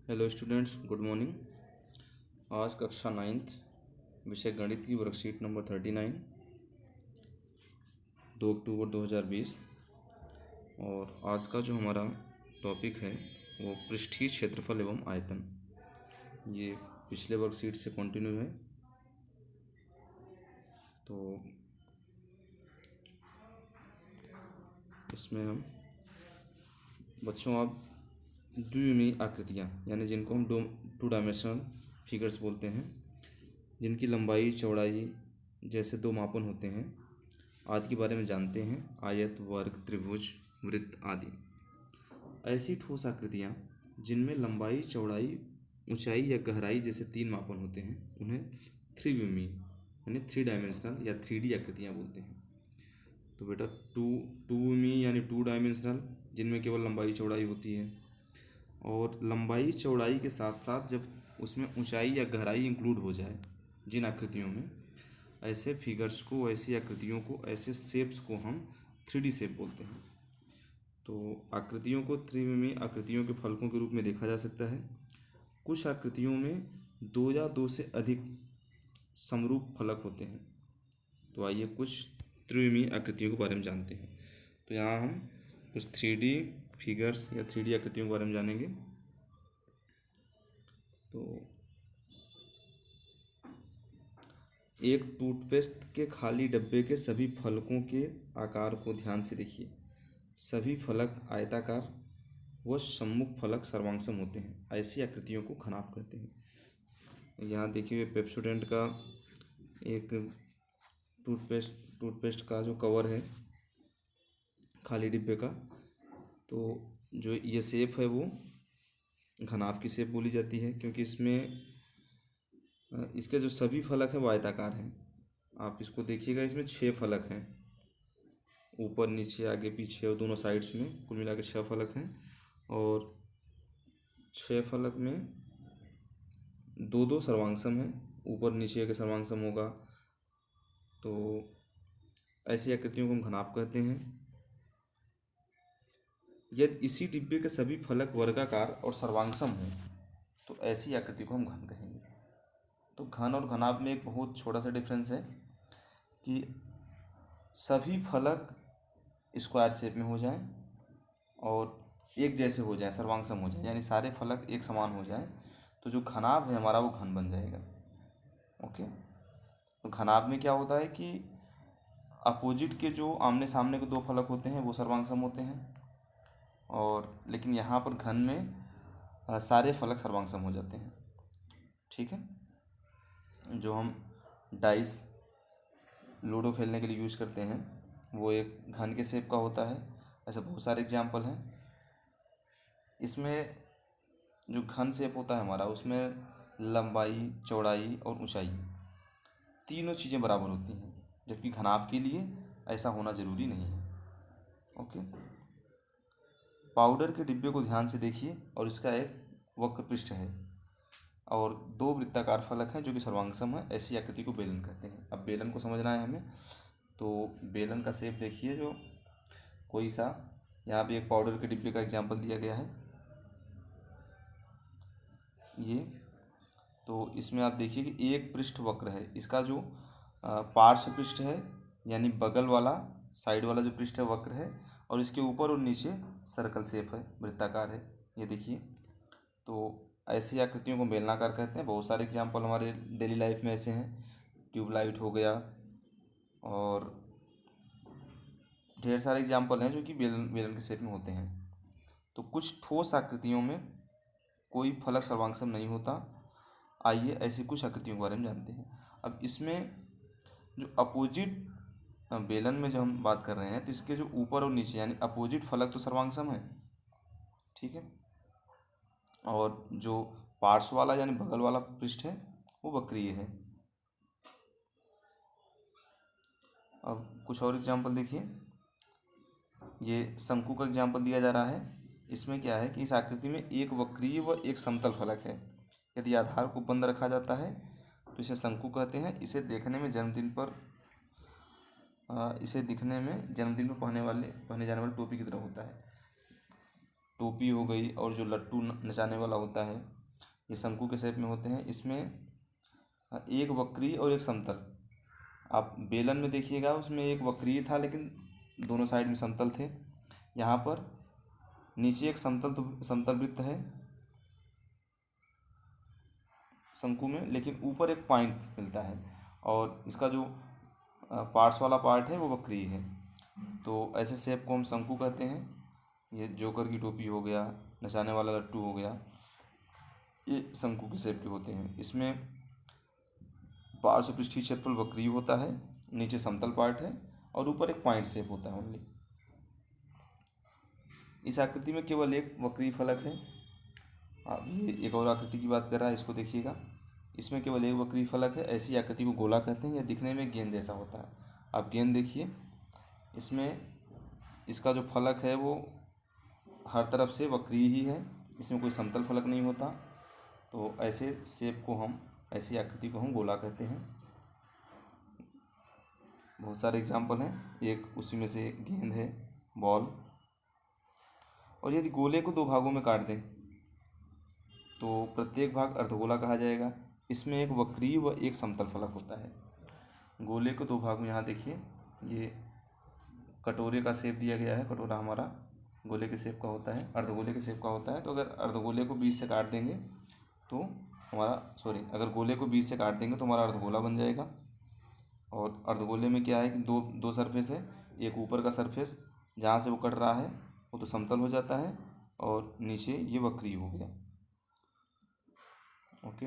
Hello students, good morning. आज कक्षा 9th विषय गणित की वर्कशीट नंबर 39, 2 अक्टूबर 2020। और आज का जो हमारा टॉपिक है वो पृष्ठीय क्षेत्रफल एवं आयतन। ये पिछले वर्कशीट से कंटिन्यू है। तो इसमें हम बच्चों आप द्विविमीय आकृतियाँ यानी जिनको हम 2 डायमेंशनल फिगर्स बोलते हैं, जिनकी लंबाई चौड़ाई जैसे 2 मापन होते हैं आदि के बारे में जानते हैं। आयत, वर्ग, त्रिभुज, वृत्त आदि ऐसी ठोस आकृतियाँ जिनमें लंबाई, चौड़ाई, ऊंचाई या गहराई जैसे 3 मापन होते हैं उन्हें त्रिविमीय यानी 3 डायमेंशनल या 3D आकृतियाँ बोलते हैं। तो बेटा टू विमीय यानी 2 डायमेंशनल जिनमें केवल लंबाई चौड़ाई होती है, और लंबाई चौड़ाई के साथ साथ जब उसमें ऊंचाई या गहराई इंक्लूड हो जाए जिन आकृतियों में, ऐसे फिगर्स को, ऐसी आकृतियों को, ऐसे शेप्स को हम 3D शेप बोलते हैं। तो आकृतियों को त्रिविमीय आकृतियों के फलकों के रूप में देखा जा सकता है। कुछ आकृतियों में 2 या 2 से अधिक समरूप फलक होते हैं। तो आइए कुछ त्रिविमीय आकृतियों के बारे में जानते हैं। तो यहाँ हम कुछ 3D फिगर्स या 3D आकृतियों के बारे में जानेंगे। तो एक टूथपेस्ट के खाली डब्बे के सभी फलकों के आकार को ध्यान से देखिए। सभी फलक आयताकार व सम्मुख फलक सर्वांगसम होते हैं। ऐसी आकृतियों को घनाभ कहते हैं। यहाँ देखिए पेप्सोडेंट का एक टूथपेस्ट का जो कवर है खाली डिब्बे का, तो जो ये शेप है वो घनाभ की शेप बोली जाती है, क्योंकि इसमें इसके जो सभी फलक हैं वो आयताकार हैं। आप इसको देखिएगा, इसमें 6 फलक हैं, ऊपर नीचे आगे पीछे और दोनों साइड्स में कुल मिला के 6 फलक हैं। और 6 फलक में 2-2 सर्वांगसम हैं, ऊपर नीचे के सर्वांगसम होगा। तो ऐसी आकृतियों को हम घनाभ कहते हैं। यदि इसी डिब्बे के सभी फलक वर्गाकार और सर्वांगसम हों तो ऐसी आकृति को हम घन कहेंगे। तो घन और घनाभ में एक बहुत छोटा सा डिफरेंस है कि सभी फलक स्क्वायर शेप में हो जाएं और एक जैसे हो जाएं, सर्वांगसम हो जाएं, यानी सारे फलक एक समान हो जाएं, तो जो घनाभ है हमारा वो घन बन जाएगा। ओके। तो घनाभ में क्या होता है कि अपोजिट के जो आमने सामने के 2 फलक होते हैं वो सर्वांगसम होते हैं, और लेकिन यहाँ पर घन में सारे फलक सर्वांगसम हो जाते हैं। ठीक है। जो हम डाइस लूडो खेलने के लिए यूज़ करते हैं वो एक घन के शेप का होता है। ऐसे बहुत सारे एग्जाम्पल हैं। इसमें जो घन शेप होता है हमारा, उसमें लंबाई, चौड़ाई और ऊंचाई तीनों चीज़ें बराबर होती हैं, जबकि घनाभ के लिए ऐसा होना ज़रूरी नहीं है। ओके। पाउडर के डिब्बे को ध्यान से देखिए और इसका एक वक्र पृष्ठ है और 2 वृत्ताकार फलक हैं जो कि सर्वांगसम है। ऐसी आकृति को बेलन कहते हैं। अब बेलन को समझना है हमें, तो बेलन का शेप देखिए, जो कोई सा, यहाँ पे एक पाउडर के डिब्बे का एग्जाम्पल दिया गया है ये। तो इसमें आप देखिए कि एक पृष्ठ वक्र है, इसका जो पार्श्व पृष्ठ है यानी बगल वाला, साइड वाला जो पृष्ठ है वक्र है, और इसके ऊपर और नीचे सर्कल शेप है, वृत्ताकार है। ये देखिए। तो ऐसी आकृतियों को बेलनाकार कहते हैं। बहुत सारे एग्जाम्पल हमारे डेली लाइफ में ऐसे हैं। ट्यूबलाइट हो गया और ढेर सारे एग्जाम्पल हैं जो कि बेलन बेलन के शेप में होते हैं। तो कुछ ठोस आकृतियों में कोई फलक सर्वांगसम नहीं होता। आइए ऐसी कुछ आकृतियों के बारे में जानते हैं। अब इसमें जो अपोजिट बेलन में जब हम बात कर रहे हैं तो इसके जो ऊपर और नीचे यानी अपोजिट फलक तो सर्वांगसम है, ठीक है, और जो पार्श्व वाला यानी बगल वाला पृष्ठ है वो वक्रीय है। अब कुछ और एग्जाम्पल देखिए। ये शंकु का एग्जाम्पल दिया जा रहा है। इसमें क्या है कि इस आकृति में एक वक्रीय व एक समतल फलक है। यदि आधार को बंद रखा जाता है तो इसे शंकु कहते हैं। इसे दिखने में जन्मदिन पर पहने जाने वाले टोपी की तरह होता है। टोपी हो गई और जो लट्टू नचाने वाला होता है, ये शंकु के शेप में होते हैं। इसमें एक वक्री और एक समतल। आप बेलन में देखिएगा उसमें एक वक्री था लेकिन दोनों साइड में समतल थे। यहाँ पर नीचे एक समतल वृत्त है शंकु में, लेकिन ऊपर एक पॉइंट मिलता है और इसका जो पार्ट्स वाला पार्ट है वो वक्री है। तो ऐसे शेप को हम शंकु कहते हैं। ये जोकर की टोपी हो गया, नचाने वाला लट्टू हो गया, ये शंकु के शेप के होते हैं। इसमें पार्श्व पृष्ठीय क्षेत्रफल वक्री होता है, नीचे समतल पार्ट है और ऊपर एक पॉइंट शेप होता है ओनली। इस आकृति में केवल एक वक्री फलक है। अब ये एक और आकृति की बात कर रहा है, इसको देखिएगा। इसमें केवल एक वक्री फलक है। ऐसी आकृति को गोला कहते हैं। यह दिखने में गेंद जैसा होता है। आप गेंद देखिए, इसमें इसका जो फलक है वो हर तरफ से वक्री ही है, इसमें कोई समतल फलक नहीं होता। तो ऐसे शेप को हम, ऐसी आकृति को हम गोला कहते हैं। बहुत सारे एग्जाम्पल हैं, एक उसी में से गेंद है, बॉल। और यदि गोले को दो भागों में काट दें तो प्रत्येक भाग अर्धगोला कहा जाएगा। इसमें एक वक्री व एक समतल फलक होता है। गोले को दो भाग में, यहाँ देखिए ये कटोरे का शेप दिया गया है। कटोरा हमारा गोले के शेप का होता है, अर्धगोले के शेप का होता है। तो अगर अर्धगोले को बीच से काट देंगे तो अगर गोले को बीच से काट देंगे तो हमारा अर्धगोला बन जाएगा। और अर्धगोले में क्या है कि दो सरफेस है। एक ऊपर का सरफेस जहाँ से वो कट रहा है वो तो समतल हो जाता है और नीचे ये वक्री हो गया। ओके।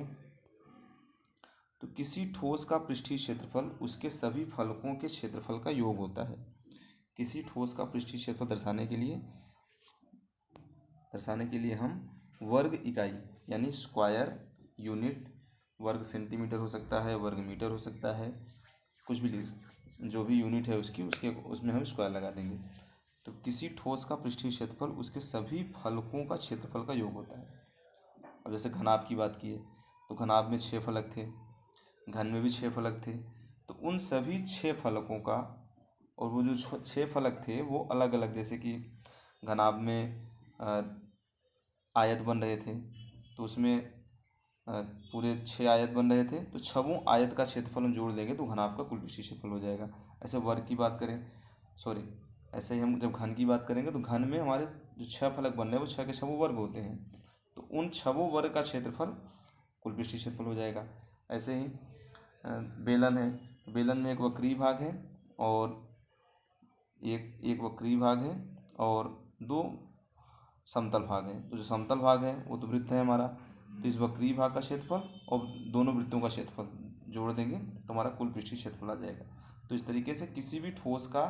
तो किसी ठोस का पृष्ठीय क्षेत्रफल उसके सभी फलकों के क्षेत्रफल का योग होता है। किसी ठोस का पृष्ठीय क्षेत्रफल दर्शाने के लिए हम वर्ग इकाई यानी स्क्वायर यूनिट, वर्ग सेंटीमीटर हो सकता है, वर्ग मीटर हो सकता है, कुछ भी जो भी यूनिट है उसमें हम स्क्वायर लगा देंगे। तो किसी ठोस का पृष्ठीय क्षेत्रफल उसके सभी फलकों का क्षेत्रफल का योग होता है। अब जैसे घनाभ की बात की है तो घनाभ में 6 फलक थे, घन में भी 6 फलक थे। तो उन सभी 6 फलकों का, और वो जो 6 फलक थे वो अलग अलग, जैसे कि घनाभ में आयत बन रहे थे तो उसमें पूरे 6 आयत बन रहे थे, तो 6 आयत का क्षेत्रफल हम जोड़ देंगे तो घनाभ का कुल पृष्ठीय क्षेत्रफल हो जाएगा। ऐसे वर्ग की बात करें, ऐसे ही हम जब घन की बात करेंगे तो घन में हमारे जो 6 फलक बन रहे हैं वो 6 के 6 वर्ग होते हैं। तो उन 6 वर्ग का क्षेत्रफल कुल पृष्ठीय क्षेत्रफल हो जाएगा। ऐसे ही बेलन है, बेलन में एक वक्री भाग है और एक वक्री भाग है और 2 समतल भाग हैं। तो जो समतल भाग है वो तो वृत्त है हमारा, तो इस वक्री भाग का क्षेत्रफल और दोनों वृत्तों का क्षेत्रफल जोड़ देंगे तो हमारा कुल पृष्ठीय क्षेत्रफल आ जाएगा। तो इस तरीके से किसी भी ठोस का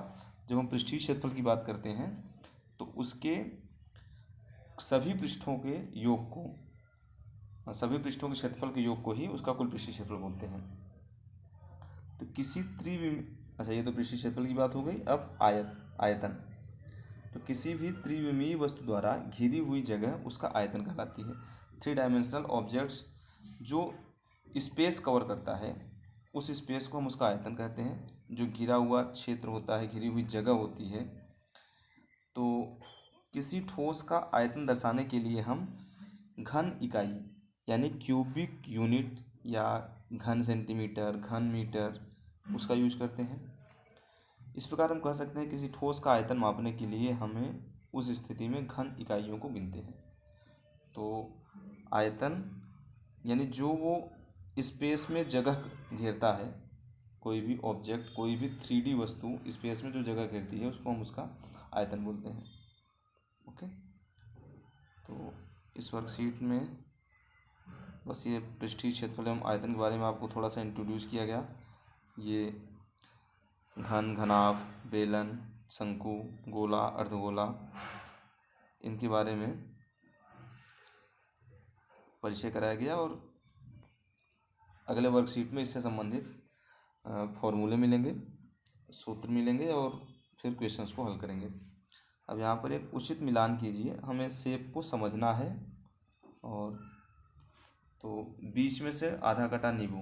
जब हम पृष्ठीय क्षेत्रफल की बात करते हैं तो उसके सभी पृष्ठों के क्षेत्रफल के योग को ही उसका कुल पृष्ठीय क्षेत्रफल बोलते हैं। तो किसी अच्छा, ये तो पृष्ठीय क्षेत्रफल की बात हो गई। अब आयतन। तो किसी भी त्रिविमीय वस्तु द्वारा घिरी हुई जगह उसका आयतन कहलाती है। 3 डायमेंशनल ऑब्जेक्ट्स जो स्पेस कवर करता है उस स्पेस को हम उसका आयतन कहते हैं। जो घिरा हुआ क्षेत्र होता है, घिरी हुई जगह होती है। तो किसी ठोस का आयतन दर्शाने के लिए हम घन इकाई यानी क्यूबिक यूनिट या घन सेंटीमीटर, घन मीटर उसका यूज करते हैं। इस प्रकार हम कह सकते हैं किसी ठोस का आयतन मापने के लिए हमें उस स्थिति में घन इकाइयों को गिनते हैं। तो आयतन यानी जो वो स्पेस में जगह घेरता है, कोई भी ऑब्जेक्ट, कोई भी 3D वस्तु स्पेस में जो जगह घेरती है उसको हम उसका आयतन बोलते हैं। ओके। तो इस वर्कशीट में बस ये पृष्ठीय क्षेत्रफल एवं आयतन के बारे में आपको थोड़ा सा इंट्रोड्यूस किया गया। ये घन, घनाभ, बेलन, शंकु, गोला, अर्धगोला, इनके बारे में परिचय कराया गया। और अगले वर्कशीट में इससे संबंधित फॉर्मूले मिलेंगे, सूत्र मिलेंगे और फिर क्वेश्चंस को हल करेंगे। अब यहाँ पर एक उचित मिलान कीजिए, हमें शेप को समझना है। और तो बीच में से आधा कटा नींबू,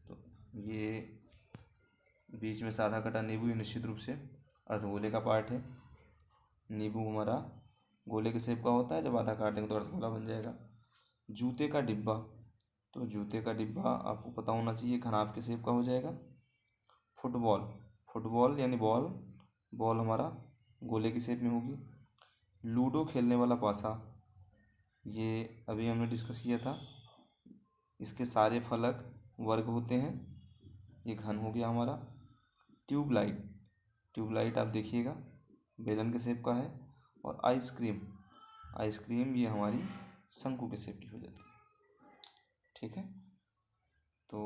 तो ये बीच में से आधा कटा नींबू ये निश्चित रूप से अर्धगोले का पार्ट है। नींबू हमारा गोले के शेप का होता है, जब आधा काट देंगे तो अर्धगोला बन जाएगा। जूते का डिब्बा, तो जूते का डिब्बा आपको पता होना चाहिए घनाभ के शेप का हो जाएगा। फुटबॉल, फुटबॉल यानी बॉल, बॉल हमारा गोले की शेप में होगी। लूडो खेलने वाला पासा, ये अभी हमने डिस्कस किया था, इसके सारे फलक वर्ग होते हैं, ये घन हो गया हमारा। ट्यूबलाइट, ट्यूबलाइट आप देखिएगा बेलन के शेप का है। और आइसक्रीम, आइसक्रीम ये हमारी शंकु के शेप की हो जाती है। ठीक है, तो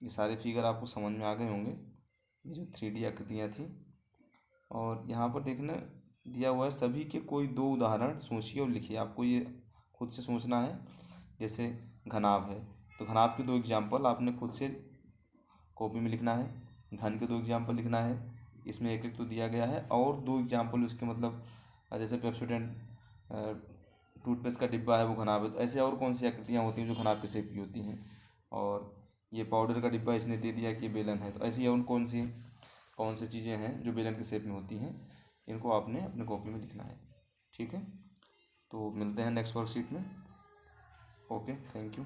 ये सारे फिगर आपको समझ में आ गए होंगे, ये जो 3D आकृतियाँ थी। और यहाँ पर देखना दिया हुआ है सभी के कोई दो उदाहरण सोचिए और लिखिए। आपको ये खुद से सोचना है। जैसे घनाभ है तो घनाभ के दो एग्जाम्पल आपने खुद से कॉपी में लिखना है। घन के दो एग्जाम्पल लिखना है, इसमें एक एक तो दिया गया है, और दो एग्जाम्पल उसके मतलब जैसे पेप्सोडेंट टूथपेस्ट का डिब्बा है वो घनाभ है, तो ऐसे और कौन सी आकृतियाँ होती हैं जो घनाभ के शेप की होती हैं। और ये पाउडर का डिब्बा इसने दे दिया कि बेलन है, तो ऐसी और कौन सी चीज़ें हैं जो बेलन के शेप में होती हैं, इनको आपने अपने कॉपी में लिखना है। ठीक है, तो मिलते हैं नेक्स्ट वर्कशीट में। Okay, thank you.